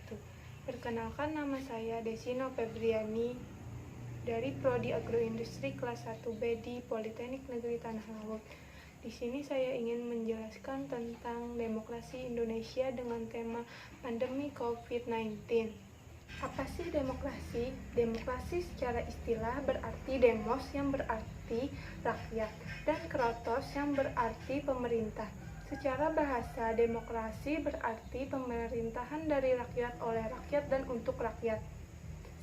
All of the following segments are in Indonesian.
wabarakatuh. Perkenalkan, nama saya Desino Febriani dari Prodi Agroindustri kelas 1B di Politeknik Negeri Tanah Laut. Di sini saya ingin menjelaskan tentang demokrasi Indonesia dengan tema pandemi COVID-19. Apa sih demokrasi? Demokrasi secara istilah berarti demos yang berarti rakyat dan kratos yang berarti pemerintah. Secara bahasa, demokrasi berarti pemerintahan dari rakyat oleh rakyat dan untuk rakyat.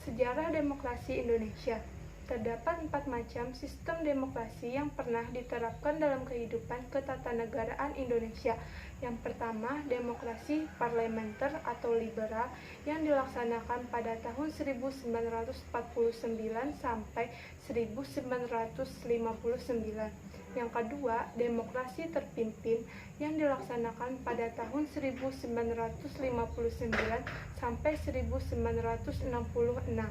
Sejarah demokrasi Indonesia. Terdapat 4 macam sistem demokrasi yang pernah diterapkan dalam kehidupan ketatanegaraan Indonesia. Yang pertama, demokrasi parlementer atau liberal yang dilaksanakan pada tahun 1949 sampai 1959. Yang kedua, demokrasi terpimpin yang dilaksanakan pada tahun 1959 sampai 1966.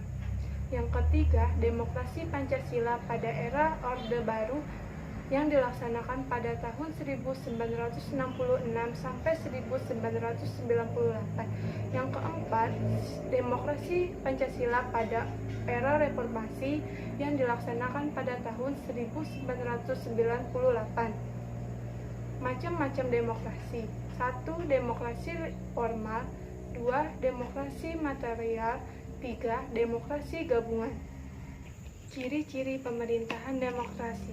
Yang ketiga, demokrasi Pancasila pada era Orde Baru yang dilaksanakan pada tahun 1966 sampai 1998. Yang keempat, demokrasi Pancasila pada era Reformasi yang dilaksanakan pada tahun 1998. Macam-macam demokrasi. 1. Demokrasi formal. 2. Demokrasi material. 3. Demokrasi gabungan. Ciri-ciri pemerintahan demokrasi.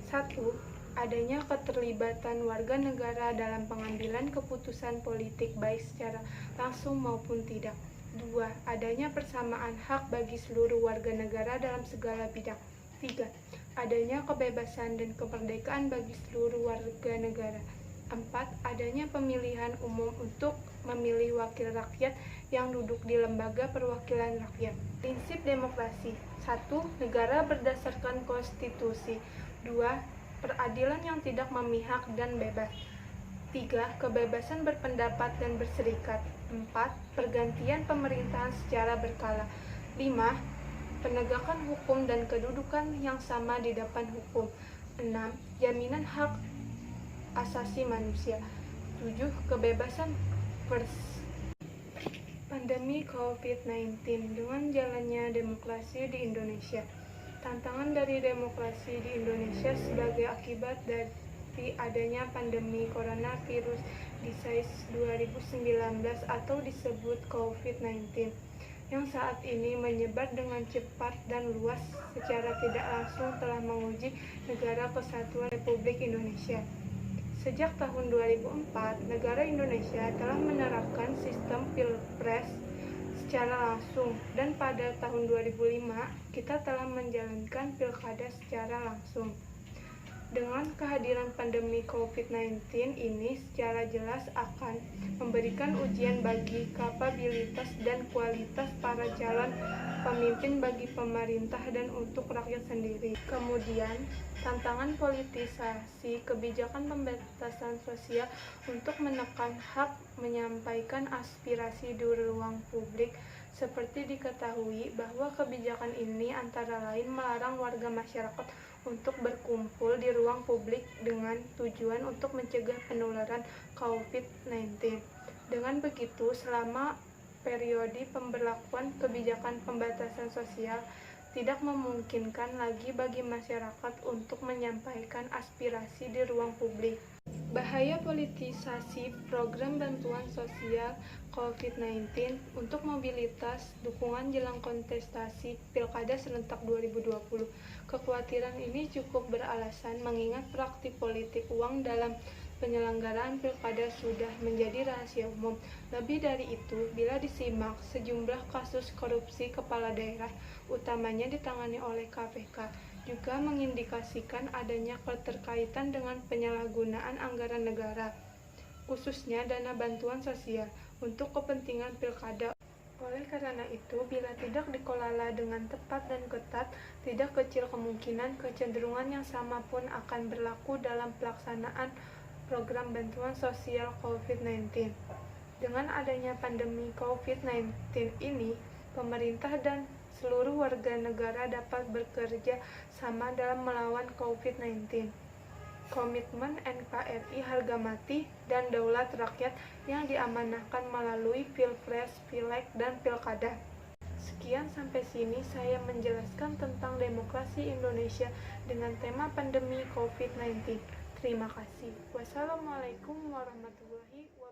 1. Adanya keterlibatan warga negara dalam pengambilan keputusan politik baik secara langsung maupun tidak. 2. Adanya persamaan hak bagi seluruh warga negara dalam segala bidang. 3. Adanya kebebasan dan kemerdekaan bagi seluruh warga negara. 4. Adanya pemilihan umum untuk memilih wakil rakyat yang duduk di lembaga perwakilan rakyat. Prinsip demokrasi. 1. Negara berdasarkan konstitusi. 2. Peradilan yang tidak memihak dan bebas. 3. Kebebasan berpendapat dan berserikat. 4. Pergantian pemerintahan secara berkala. 5. Penegakan hukum dan kedudukan yang sama di depan hukum. 6. Jaminan hak asasi manusia. 7. Kebebasan pers. Pandemi COVID-19 dengan jalannya demokrasi di Indonesia. Tantangan dari demokrasi di Indonesia sebagai akibat dari adanya pandemi coronavirus disease 2019 atau disebut COVID-19 yang saat ini menyebar dengan cepat dan luas secara tidak langsung telah menguji negara kesatuan Republik Indonesia. Sejak tahun 2004, negara Indonesia telah menerapkan sistem pilpres secara langsung, dan pada tahun 2005 kita telah menjalankan pilkada secara langsung. Dengan kehadiran pandemi COVID-19 ini secara jelas akan memberikan ujian bagi kapabilitas dan kualitas para calon pemimpin bagi pemerintah dan untuk rakyat sendiri. Kemudian, tantangan politisasi kebijakan pembatasan sosial untuk menekan hak menyampaikan aspirasi di ruang publik. Seperti diketahui bahwa kebijakan ini antara lain melarang warga masyarakat untuk berkumpul di ruang publik dengan tujuan untuk mencegah penularan COVID-19. Dengan begitu, selama periode pemberlakuan kebijakan pembatasan sosial, tidak memungkinkan lagi bagi masyarakat untuk menyampaikan aspirasi di ruang publik. Bahaya politisasi program bantuan sosial COVID-19 untuk mobilitas dukungan jelang kontestasi Pilkada serentak 2020. Kekhawatiran ini cukup beralasan mengingat praktik politik uang dalam penyelenggaraan pilkada sudah menjadi rahasia umum. Lebih dari itu, bila disimak, sejumlah kasus korupsi kepala daerah, utamanya ditangani oleh KPK, juga mengindikasikan adanya keterkaitan dengan penyalahgunaan anggaran negara, khususnya dana bantuan sosial, untuk kepentingan pilkada. Oleh karena itu, bila tidak dikelola dengan tepat dan ketat, tidak kecil kemungkinan kecenderungan yang sama pun akan berlaku dalam pelaksanaan program bantuan sosial COVID-19. Dengan adanya pandemi COVID-19 ini, pemerintah dan seluruh warga negara dapat bekerja sama dalam melawan COVID-19. komitmen NKRI harga mati, dan daulat rakyat yang diamanahkan melalui Pilpres, Pileg, dan Pilkada. Sekian sampai sini saya menjelaskan tentang demokrasi Indonesia dengan tema pandemi COVID-19. Terima kasih. Wassalamualaikum warahmatullahi wabarakatuh.